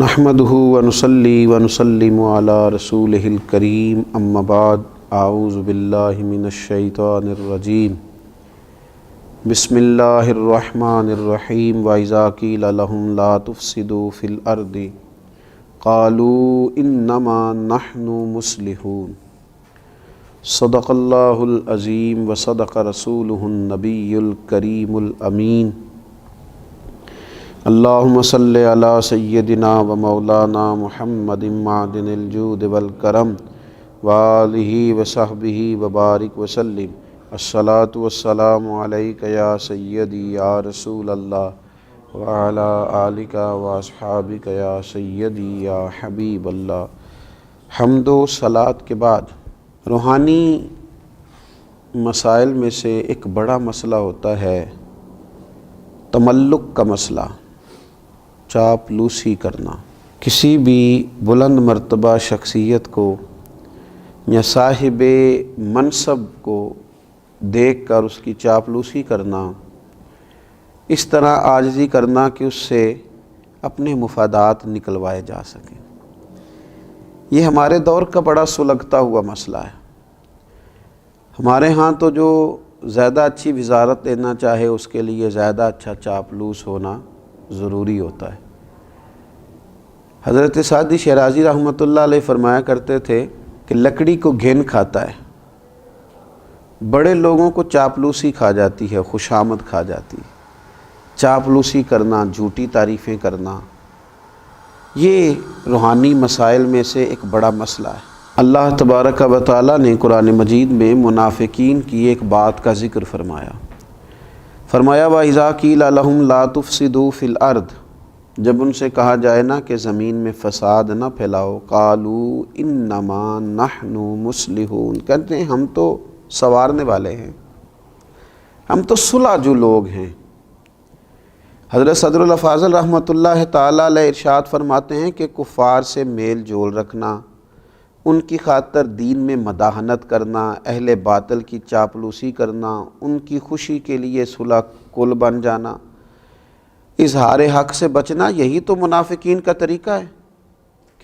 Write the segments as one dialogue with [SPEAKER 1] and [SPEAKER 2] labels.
[SPEAKER 1] نحمدہ ونصلی ونسلم علی رسولہ الکریم اما بعد اعوذ باللہ من الشیطان الرجیم بسم اللہ الرحمن الرحیم وَإِذَا قِيلَ لَهُمْ لَا تُفْسِدُوا فِي الْأَرْضِ قَالُوا إِنَّمَا نَحْنُ مُصْلِحُونَ صدق اللہ العظیم وصدق رسولہ النبی الکریم الامین اللہم صلی علی سیدنا و مولانا محمد معدن الجود والکرم وآلہ وصحبہ وبارک وسلم الصلاۃ والسلام علیک یا سیدی یا رسول اللہ وعلی آلک واصحابک یا سیدی یا حبیب اللہ۔ حمد و صلاۃ کے بعد روحانی مسائل میں سے ایک بڑا مسئلہ ہوتا ہے تملق کا مسئلہ، چاپلوسی کرنا۔ کسی بھی بلند مرتبہ شخصیت کو یا صاحب منصب کو دیکھ کر اس کی چاپلوسی کرنا، اس طرح عاجزی کرنا کہ اس سے اپنے مفادات نکلوائے جا سکیں، یہ ہمارے دور کا بڑا سلگتا ہوا مسئلہ ہے۔ ہمارے ہاں تو جو زیادہ اچھی وزارت لینا چاہے اس کے لیے زیادہ اچھا چاپلوس ہونا ضروری ہوتا ہے۔ حضرت سعدی شیرازی رحمۃ اللہ علیہ فرمایا کرتے تھے کہ لکڑی کو گھن کھاتا ہے، بڑے لوگوں کو چاپلوسی کھا جاتی ہے، خوشامد کھا جاتی ہے۔ چاپلوسی کرنا، جھوٹی تعریفیں کرنا، یہ روحانی مسائل میں سے ایک بڑا مسئلہ ہے۔ اللہ تبارک و تعالیٰ نے قرآن مجید میں منافقین کی ایک بات کا ذکر فرمایا۔ وَإِذَا قِيلَ لَهُمْ لَا تُفْسِدُوا فِي الْأَرْضِ، جب ان سے کہا جائے نا کہ زمین میں فساد نہ پھیلاؤ، قَالُوا إِنَّمَا نَحْنُ مُصْلِحُونَ، کہتے ہیں ہم تو سنوارنے والے ہیں، ہم تو صلح جو لوگ ہیں۔ حضرت صدر الافاضل رحمۃ اللہ تعالیٰ علیہ ارشاد فرماتے ہیں کہ کفار سے میل جول رکھنا، ان کی خاطر دین میں مداحنت کرنا، اہل باطل کی چاپلوسی کرنا، ان کی خوشی کے لیے صلح کل بن جانا، اظہار حق سے بچنا، یہی تو منافقین کا طریقہ ہے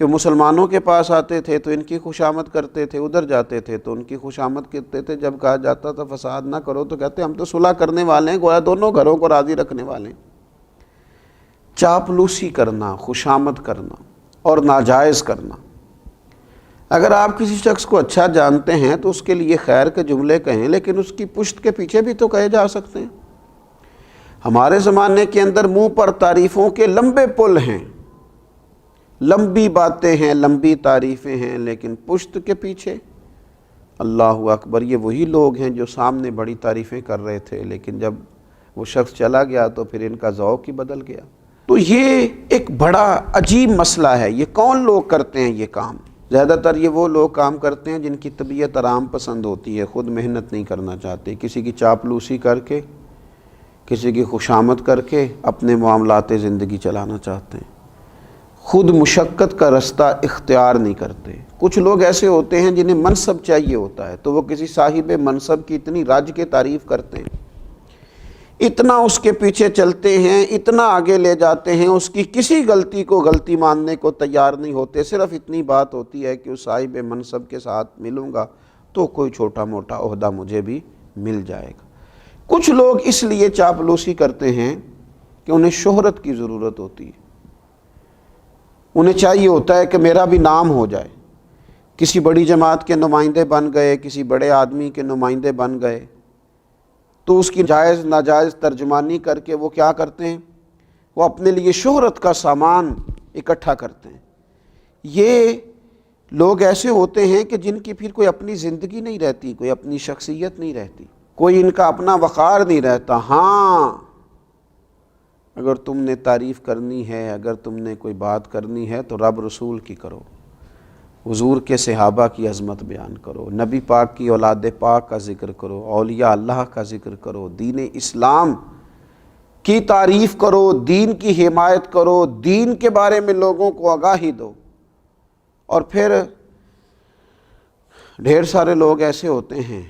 [SPEAKER 1] کہ مسلمانوں کے پاس آتے تھے تو ان کی خوشامد کرتے تھے، ادھر جاتے تھے تو ان کی خوشامد کرتے تھے، جب کہا جاتا تھا فساد نہ کرو تو کہتے ہم تو صلح کرنے والے ہیں، گویا دونوں گھروں کو راضی رکھنے والے ہیں۔ چاپلوسی کرنا، خوشامد کرنا اور ناجائز کرنا۔ اگر آپ کسی شخص کو اچھا جانتے ہیں تو اس کے لیے خیر کے جملے کہیں، لیکن اس کی پشت کے پیچھے بھی تو کہے جا سکتے ہیں۔ ہمارے زمانے کے اندر منہ پر تعریفوں کے لمبے پل ہیں، لمبی باتیں ہیں، لمبی تعریفیں ہیں، لیکن پشت کے پیچھے اللہ اکبر، یہ وہی لوگ ہیں جو سامنے بڑی تعریفیں کر رہے تھے، لیکن جب وہ شخص چلا گیا تو پھر ان کا ذوق ہی بدل گیا۔ تو یہ ایک بڑا عجیب مسئلہ ہے۔ یہ کون لوگ کرتے ہیں یہ کام؟ زیادہ تر یہ وہ لوگ کام کرتے ہیں جن کی طبیعت آرام پسند ہوتی ہے، خود محنت نہیں کرنا چاہتے، کسی کی چاپلوسی کر کے، کسی کی خوشامد کر کے اپنے معاملات زندگی چلانا چاہتے ہیں، خود مشقت کا رستہ اختیار نہیں کرتے۔ کچھ لوگ ایسے ہوتے ہیں جنہیں منصب چاہیے ہوتا ہے تو وہ کسی صاحب منصب کی اتنی رج کے تعریف کرتے ہیں، اتنا اس کے پیچھے چلتے ہیں، اتنا آگے لے جاتے ہیں، اس کی کسی غلطی کو غلطی ماننے کو تیار نہیں ہوتے۔ صرف اتنی بات ہوتی ہے کہ اس صاحب منصب کے ساتھ ملوں گا تو کوئی چھوٹا موٹا عہدہ مجھے بھی مل جائے گا۔ کچھ لوگ اس لیے چاپلوسی کرتے ہیں کہ انہیں شہرت کی ضرورت ہوتی ہے، انہیں چاہیے ہوتا ہے کہ میرا بھی نام ہو جائے، کسی بڑی جماعت کے نمائندے بن گئے، کسی بڑے آدمی کے نمائندے بن گئے تو اس کی جائز ناجائز ترجمانی کر کے وہ کیا کرتے ہیں، وہ اپنے لیے شہرت کا سامان اکٹھا کرتے ہیں۔ یہ لوگ ایسے ہوتے ہیں کہ جن کی پھر کوئی اپنی زندگی نہیں رہتی، کوئی اپنی شخصیت نہیں رہتی، کوئی ان کا اپنا وقار نہیں رہتا۔ ہاں، اگر تم نے تعریف کرنی ہے، اگر تم نے کوئی بات کرنی ہے تو رب رسول کی کرو، حضور کے صحابہ کی عظمت بیان کرو، نبی پاک کی اولاد پاک کا ذکر کرو، اولیاء اللہ کا ذکر کرو، دین اسلام کی تعریف کرو، دین کی حمایت کرو، دین کے بارے میں لوگوں کو آگاہی دو۔ اور پھر ڈھیر سارے لوگ ایسے ہوتے ہیں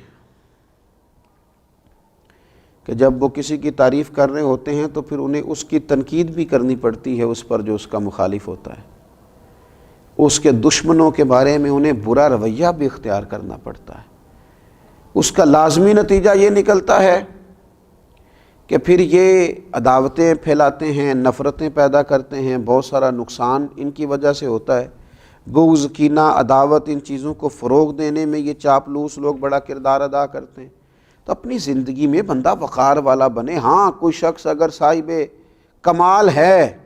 [SPEAKER 1] کہ جب وہ کسی کی تعریف کر رہے ہوتے ہیں تو پھر انہیں اس کی تنقید بھی کرنی پڑتی ہے اس پر جو اس کا مخالف ہوتا ہے۔ اس کے دشمنوں کے بارے میں انہیں برا رویہ بھی اختیار کرنا پڑتا ہے۔ اس کا لازمی نتیجہ یہ نکلتا ہے کہ پھر یہ عداوتیں پھیلاتے ہیں، نفرتیں پیدا کرتے ہیں، بہت سارا نقصان ان کی وجہ سے ہوتا ہے۔ بغض، کینہ، عداوت، ان چیزوں کو فروغ دینے میں یہ چاپلوس لوگ بڑا کردار ادا کرتے ہیں۔ تو اپنی زندگی میں بندہ وقار والا بنے۔ ہاں، کوئی شخص اگر صاحب کمال ہے،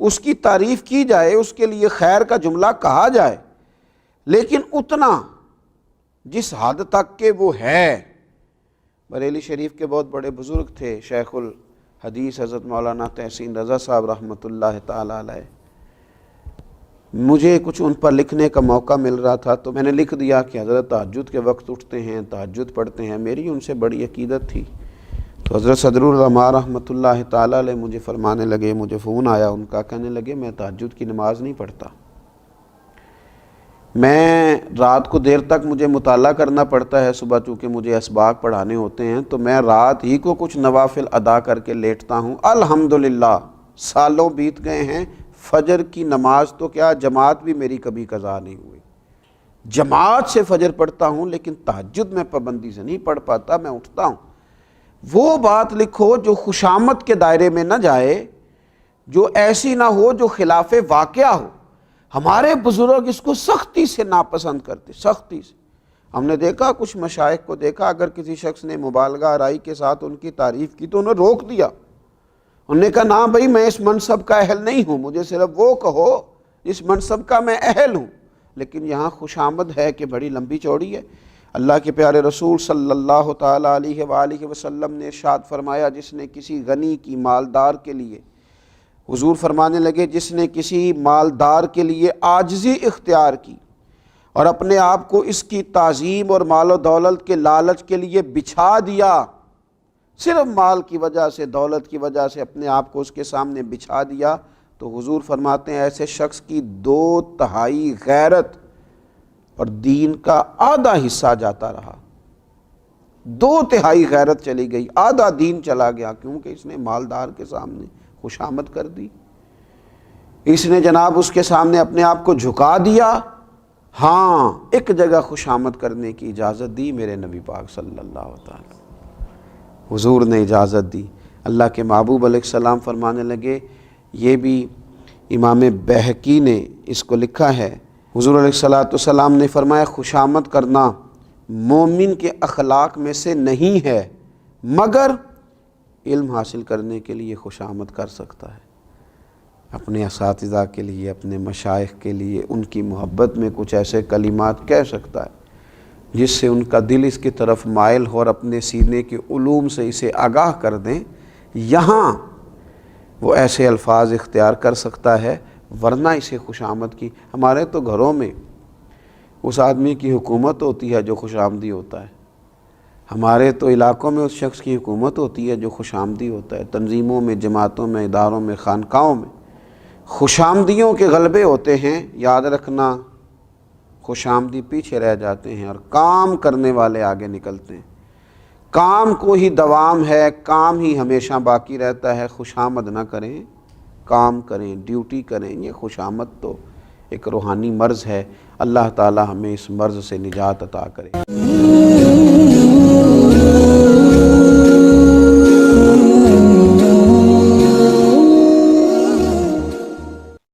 [SPEAKER 1] اس کی تعریف کی جائے، اس کے لیے خیر کا جملہ کہا جائے، لیکن اتنا جس حد تک کہ وہ ہے۔ بریلی شریف کے بہت بڑے بزرگ تھے، شیخ الحدیث حضرت مولانا تحسین رضا صاحب رحمۃ اللہ تعالی علیہ۔ مجھے کچھ ان پر لکھنے کا موقع مل رہا تھا تو میں نے لکھ دیا کہ حضرت تہجد کے وقت اٹھتے ہیں، تہجد پڑھتے ہیں۔ میری ان سے بڑی عقیدت تھی۔ تو حضرت صدر العلماء رحمۃ اللہ تعالی علیہ مجھے فرمانے لگے، مجھے فون آیا ان کا، کہنے لگے میں تہجد کی نماز نہیں پڑھتا، میں رات کو دیر تک مجھے مطالعہ کرنا پڑتا ہے، صبح چونکہ مجھے اسباق پڑھانے ہوتے ہیں تو میں رات ہی کو کچھ نوافل ادا کر کے لیٹتا ہوں۔ الحمدللہ سالوں بیت گئے ہیں، فجر کی نماز تو کیا جماعت بھی میری کبھی قضا نہیں ہوئی، جماعت سے فجر پڑھتا ہوں، لیکن تہجد میں پابندی سے نہیں پڑھ پاتا، میں اٹھتا ہوں۔ وہ بات لکھو جو خوشامد کے دائرے میں نہ جائے، جو ایسی نہ ہو جو خلاف واقعہ ہو۔ ہمارے بزرگ اس کو سختی سے ناپسند کرتے، سختی سے۔ ہم نے دیکھا کچھ مشائخ کو دیکھا، اگر کسی شخص نے مبالغہ آرائی کے ساتھ ان کی تعریف کی تو انہیں روک دیا، انہوں نے کہا نہ بھائی میں اس منصب کا اہل نہیں ہوں، مجھے صرف وہ کہو اس منصب کا میں اہل ہوں۔ لیکن یہاں خوشامد ہے کہ بڑی لمبی چوڑی ہے۔ اللہ کے پیارے رسول صلی اللہ تعالیٰ علیہ وآلہ وسلم نے ارشاد فرمایا، جس نے کسی غنی کی، مالدار کے لیے، حضور فرمانے لگے جس نے کسی مالدار کے لیے عاجزی اختیار کی اور اپنے آپ کو اس کی تعظیم اور مال و دولت کے لالچ کے لیے بچھا دیا، صرف مال کی وجہ سے، دولت کی وجہ سے اپنے آپ کو اس کے سامنے بچھا دیا، تو حضور فرماتے ہیں ایسے شخص کی 2/3 غیرت اور دین کا آدھا حصہ جاتا رہا۔ 2/3 غیرت چلی گئی، آدھا دین چلا گیا، کیونکہ اس نے مالدار کے سامنے خوشامد کر دی، اس نے جناب اس کے سامنے اپنے آپ کو جھکا دیا۔ ہاں، ایک جگہ خوشامد کرنے کی اجازت دی میرے نبی پاک صلی اللہ تعالی، حضور نے اجازت دی۔ اللہ کے محبوب علیہ السلام فرمانے لگے، یہ بھی امام بہقی نے اس کو لکھا ہے، حضور علیہ السلام نے فرمایا خوشامد کرنا مومن کے اخلاق میں سے نہیں ہے، مگر علم حاصل کرنے کے لیے خوشامد کر سکتا ہے، اپنے اساتذہ کے لیے، اپنے مشائخ کے لیے، ان کی محبت میں کچھ ایسے کلمات کہہ سکتا ہے جس سے ان کا دل اس کی طرف مائل ہو اور اپنے سینے کے علوم سے اسے آگاہ کر دیں۔ یہاں وہ ایسے الفاظ اختیار کر سکتا ہے، ورنہ اسے خوشامد کی، ہمارے تو گھروں میں اس آدمی کی حکومت ہوتی ہے جو خوش آمدی ہوتا ہے، ہمارے تو علاقوں میں اس شخص کی حکومت ہوتی ہے جو خوش آمدی ہوتا ہے، تنظیموں میں، جماعتوں میں، اداروں میں، خانقاہوں میں خوش آمدیوں کے غلبے ہوتے ہیں۔ یاد رکھنا، خوش آمدی پیچھے رہ جاتے ہیں اور کام کرنے والے آگے نکلتے ہیں۔ کام کو ہی دوام ہے، کام ہی ہمیشہ باقی رہتا ہے، خوش آمد نہ کریں، کام کریں، ڈیوٹی کریں۔ یہ خوش آمد تو ایک روحانی مرض ہے، اللہ تعالی ہمیں اس مرض سے نجات عطا کرے۔